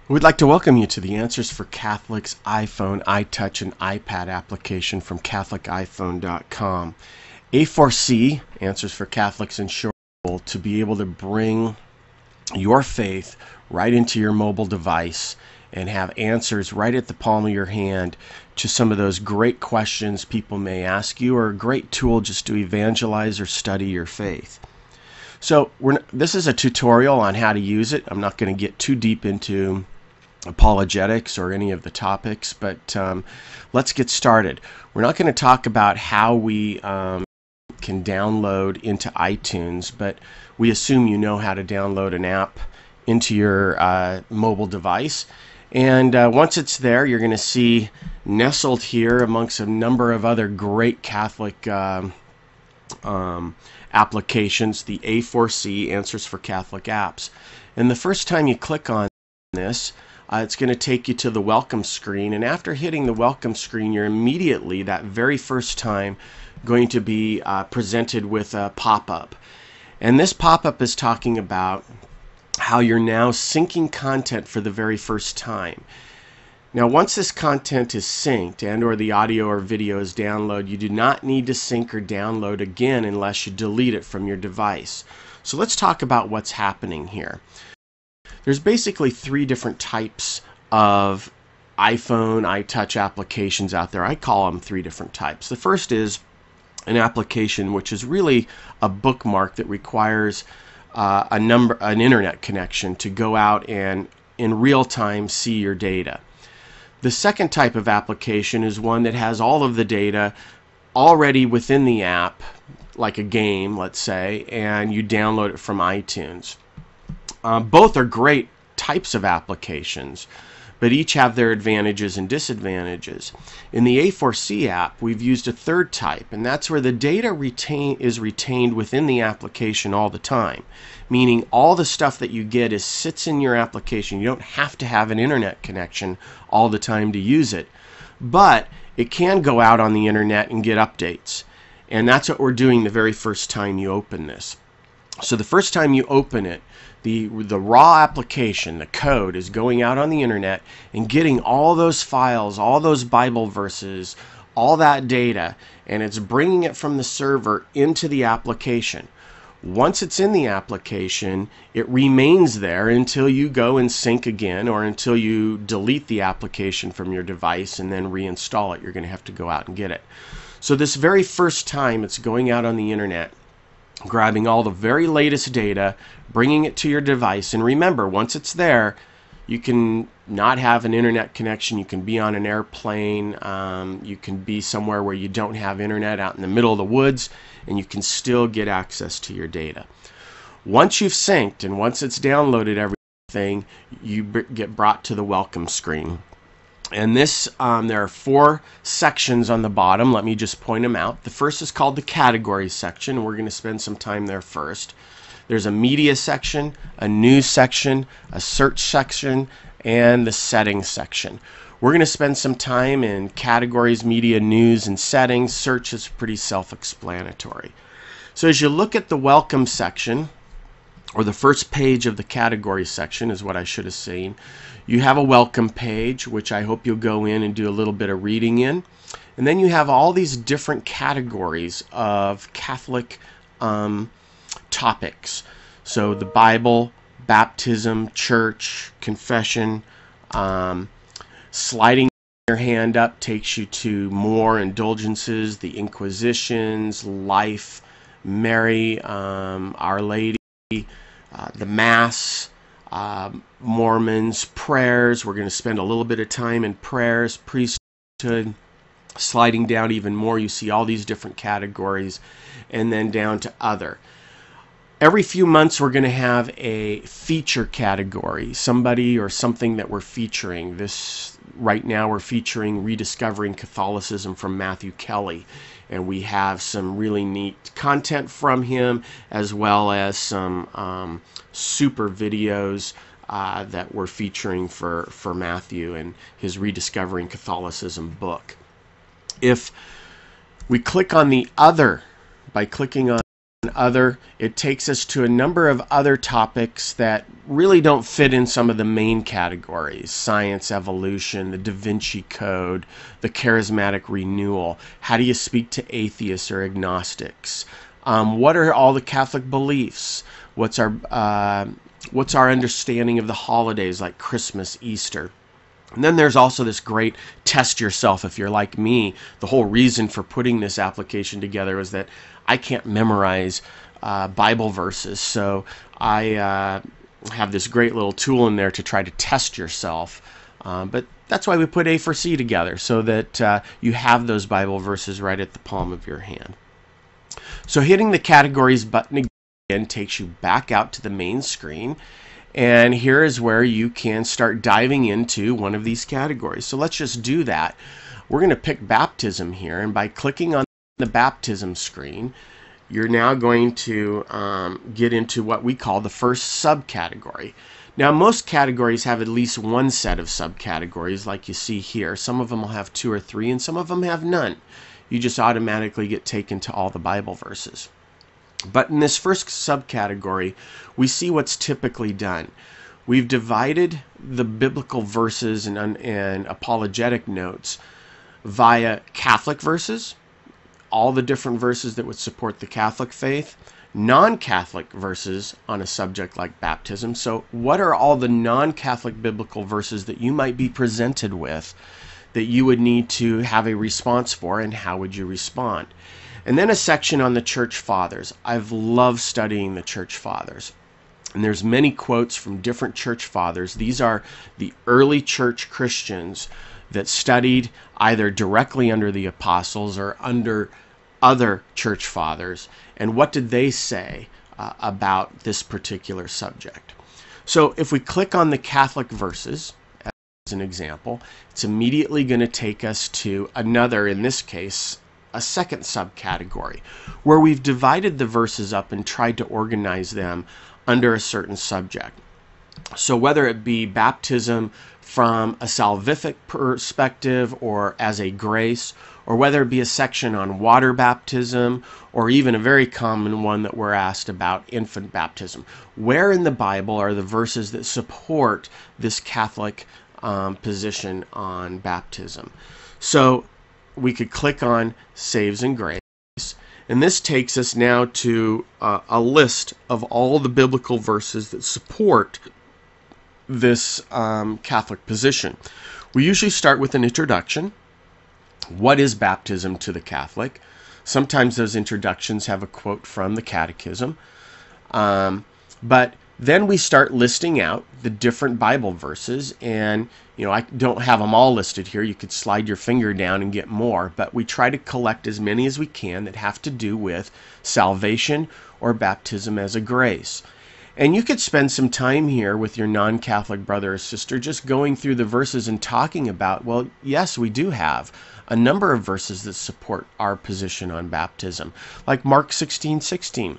We'd like to welcome you to the Answers for Catholics iPhone, iTouch, and iPad application from CatholicIPhone.com. A4C, Answers for Catholics in short, to be able to bring your faith right into your mobile device and have answers right at the palm of your hand to some of those great questions people may ask you, or a great tool just to evangelize or study your faith. So this is a tutorial on how to use it. I'm not going to get too deep into apologetics or any of the topics, but let's get started. We're not going to talk about how we can download into iTunes, but we assume you know how to download an app into your mobile device. And once it's there, you're going to see nestled here amongst a number of other great Catholic applications, the A4C, Answers for Catholic Apps. And the first time you click on this, it's going to take you to the welcome screen, and after hitting the welcome screen, you're immediately, that very first time, going to be presented with a pop-up. And this pop-up is talking about how you're now syncing content for the very first time. Now, once this content is synced and or the audio or video is downloaded, you do not need to sync or download again unless you delete it from your device. So let's talk about what's happening here. There's basically three different types of iPhone, iTouch applications out there. I call them three different types. The first is an application which is really a bookmark that requires an internet connection to go out and in real time see your data. The second type of application is one that has all of the data already within the app, like a game, let's say, and you download it from iTunes. Both are great types of applications, but each have their advantages and disadvantages. In the A4C app, we've used a third type, and that's where the data is retained within the application all the time, meaning all the stuff that you get sits in your application. You don't have to have an internet connection all the time to use it, but it can go out on the internet and get updates, and that's what we're doing the very first time you open this. So the first time you open it, the raw application, the code, is going out on the internet and getting all those files, all those Bible verses, all that data, and it's bringing it from the server into the application. Once it's in the application, it remains there until you go and sync again, or until you delete the application from your device and then reinstall it. You're going to have to go out and get it. So this very first time it's going out on the internet, grabbing all the very latest data, bringing it to your device. And remember, once it's there, you can not have an internet connection. You can be on an airplane. You can be somewhere where you don't have internet, out in the middle of the woods, and you can still get access to your data. Once you've synced and once it's downloaded everything, you get brought to the welcome screen. And this, there are four sections on the bottom. Let me just point them out. The first is called the categories section. We're going to spend some time there first. There's a media section, a news section, a search section, and the settings section. We're going to spend some time in categories, media, news, and settings. Search is pretty self-explanatory. So as you look at the welcome section, or the first page of the category section is what I should have seen, you have a welcome page, which I hope you'll go in and do a little bit of reading in. And then you have all these different categories of Catholic topics. So the Bible, baptism, church, confession. Sliding your hand up takes you to more indulgences, the Inquisitions, life, Mary, Our Lady, the Mass, Mormons, prayers. We're going to spend a little bit of time in prayers, priesthood. Sliding down even more, you see all these different categories, and then down to other. Every few months we're going to have a feature category, somebody or something that we're featuring. Right now we're featuring Rediscovering Catholicism from Matthew Kelly, and we have some really neat content from him, as well as some super videos that we're featuring for Matthew and his Rediscovering Catholicism book. If we click on the other, by clicking on it takes us to a number of other topics that really don't fit in some of the main categories: science, evolution, the Da Vinci Code, the charismatic renewal. How do you speak to atheists or agnostics? What are all the Catholic beliefs? What's our understanding of the holidays like Christmas, Easter? And then there's also this great test yourself if you're like me. The whole reason for putting this application together was that I can't memorize Bible verses. So I have this great little tool in there to try to test yourself. But that's why we put A4C together, so that you have those Bible verses right at the palm of your hand. So hitting the categories button again takes you back out to the main screen. And here is where you can start diving into one of these categories. So let's just do that. We're going to pick baptism here, and by clicking on the baptism screen, you're now going to get into what we call the first subcategory. Now, most categories have at least one set of subcategories, like you see here. Some of them will have 2 or 3, and some of them have none. You just automatically get taken to all the Bible verses. But in this first subcategory, we see what's typically done. We've divided the biblical verses and apologetic notes via Catholic verses, all the different verses that would support the Catholic faith, non-Catholic verses on a subject like baptism. So what are all the non-Catholic biblical verses that you might be presented with that you would need to have a response for, and how would you respond? And then a section on the Church Fathers. I've loved studying the Church Fathers. And there's many quotes from different Church Fathers. These are the early church Christians that studied either directly under the apostles or under other Church Fathers. And what did they say about this particular subject? So if we click on the Catholic verses, as an example, it's immediately going to take us to another, in this case, a second subcategory, where we've divided the verses up and tried to organize them under a certain subject. So whether it be baptism from a salvific perspective or as a grace, or whether it be a section on water baptism, or even a very common one that we're asked about, infant baptism. Where in the Bible are the verses that support this Catholic position on baptism? So we could click on Saves and Grace, and this takes us now to a list of all the biblical verses that support this Catholic position. We usually start with an introduction. What is baptism to the Catholic? Sometimes those introductions have a quote from the Catechism, but then we start listing out the different Bible verses, and I don't have them all listed here. You could slide your finger down and get more, but we try to collect as many as we can that have to do with salvation or baptism as a grace. And you could spend some time here with your non-Catholic brother or sister just going through the verses and talking about, well, yes, we do have a number of verses that support our position on baptism, like Mark 16:16.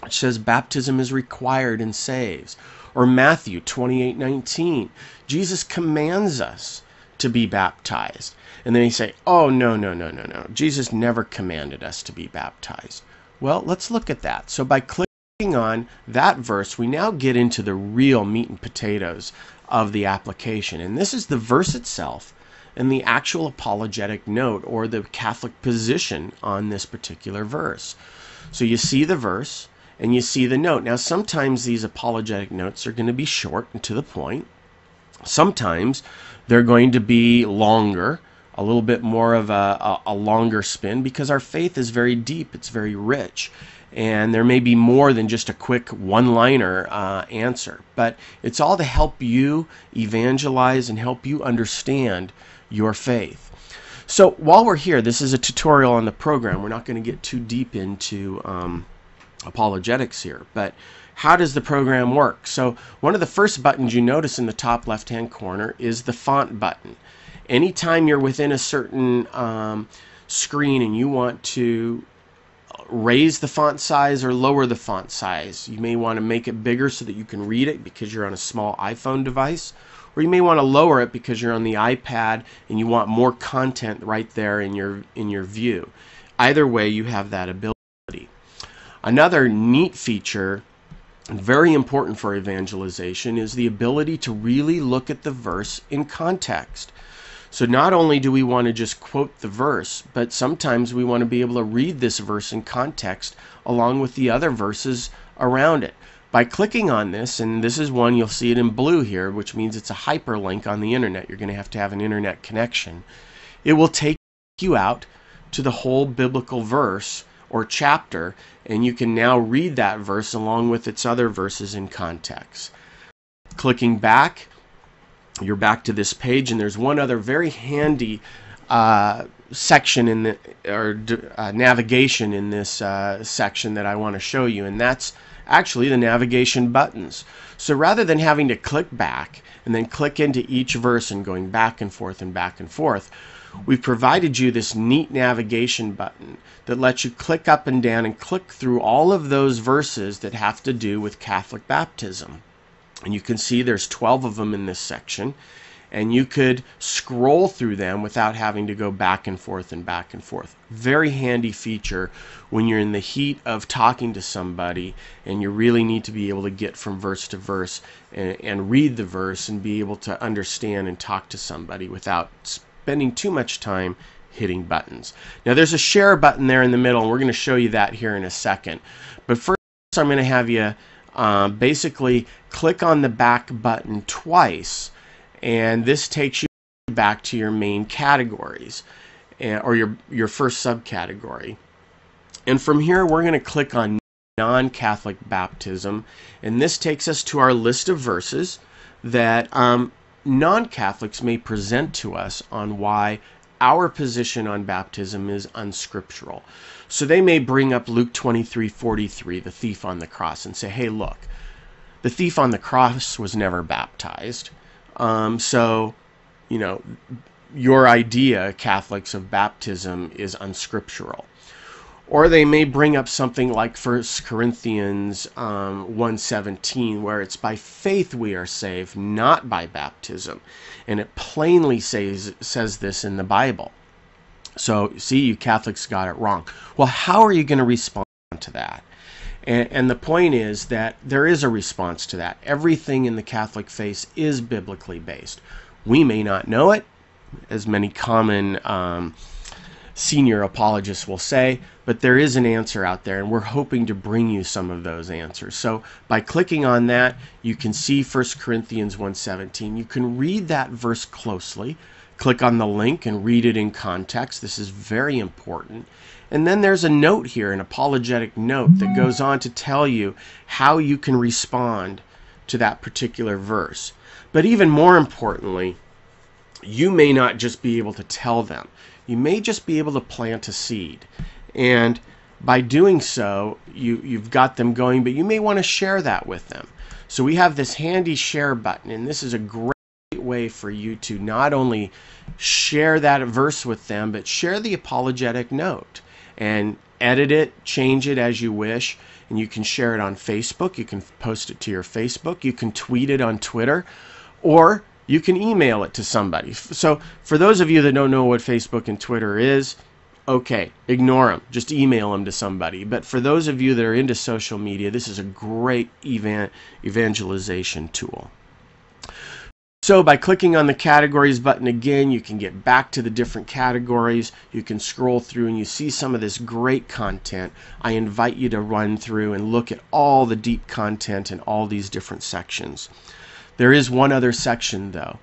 It says baptism is required and saves. Or Matthew 28:19. Jesus commands us to be baptized. And then you say, oh, no. Jesus never commanded us to be baptized. Well, let's look at that. So by clicking on that verse, we now get into the real meat and potatoes of the application. And this is the verse itself and the actual apologetic note, or the Catholic position on this particular verse. So you see the verse and you see the note. Now, sometimes these apologetic notes are going to be short and to the point. Sometimes they're going to be longer, a little bit more of a longer spin, because our faith is very deep, it's very rich, and there may be more than just a quick one-liner answer. But it's all to help you evangelize and help you understand your faith. So while we're here, this is a tutorial on the program. We're not going to get too deep into apologetics here, but how does the program work? So one of the first buttons you notice in the top left-hand corner is the font button. Anytime you're within a certain screen and you want to raise the font size or lower the font size, you may want to make it bigger so that you can read it because you're on a small iPhone device, or you may want to lower it because you're on the iPad and you want more content right there in your view. Either way, you have that ability. Another neat feature, very important for evangelization, is the ability to really look at the verse in context. So not only do we want to just quote the verse, but sometimes we want to be able to read this verse in context along with the other verses around it. By clicking on this, and this is one, you'll see it in blue here, which means it's a hyperlink on the internet. You're going to have an internet connection. It will take you out to the whole biblical verse or chapter, and you can now read that verse along with its other verses in context. Clicking back, you're back to this page, and there's one other very handy section in the navigation in this section that I want to show you, and that's actually the navigation buttons. So rather than having to click back and then click into each verse and going back and forth and back and forth, we've provided you this neat navigation button that lets you click up and down and click through all of those verses that have to do with Catholic baptism. And you can see there's 12 of them in this section, and you could scroll through them without having to go back and forth and back and forth. Very handy feature when you're in the heat of talking to somebody and you really need to be able to get from verse to verse and read the verse and be able to understand and talk to somebody without spending too much time hitting buttons. Now there's a share button there in the middle, and we're going to show you that here in a second. But first I'm going to have you basically click on the back button twice, and this takes you back to your main categories or your first subcategory. And from here we're going to click on non-Catholic baptism, and this takes us to our list of verses that non-Catholics may present to us on why our position on baptism is unscriptural. So they may bring up Luke 23:43, the thief on the cross, and say, hey, look, the thief on the cross was never baptized. So, you know, your idea, Catholics, of baptism is unscriptural. Or they may bring up something like 1 Corinthians 1:17, where it's by faith we are saved, not by baptism. And it plainly says this in the Bible. So, see, you Catholics got it wrong. Well, how are you going to respond to that? And the point is that there is a response to that. Everything in the Catholic faith is biblically based. We may not know it, as many common senior apologists will say, but there is an answer out there, and we're hoping to bring you some of those answers. So by clicking on that, you can see 1 Corinthians 1:17. You can read that verse closely. Click on the link and read it in context. This is very important. And then there's a note here, an apologetic note, that goes on to tell you how you can respond to that particular verse. But even more importantly, you may not just be able to tell them. You may just be able to plant a seed. And by doing so, you've got them going, but you may want to share that with them. So we have this handy share button, and this is a great way for you to not only share that verse with them, but share the apologetic note and edit it, change it as you wish. And you can share it on Facebook. You can post it to your Facebook. You can tweet it on Twitter, or you can email it to somebody. So for those of you that don't know what Facebook and Twitter is, okay, ignore them. Just email them to somebody. But for those of you that are into social media, this is a great evangelization tool. So by clicking on the categories button again, you can get back to the different categories. You can scroll through and you see some of this great content. I invite you to run through and look at all the deep content in all these different sections. There is one other section though.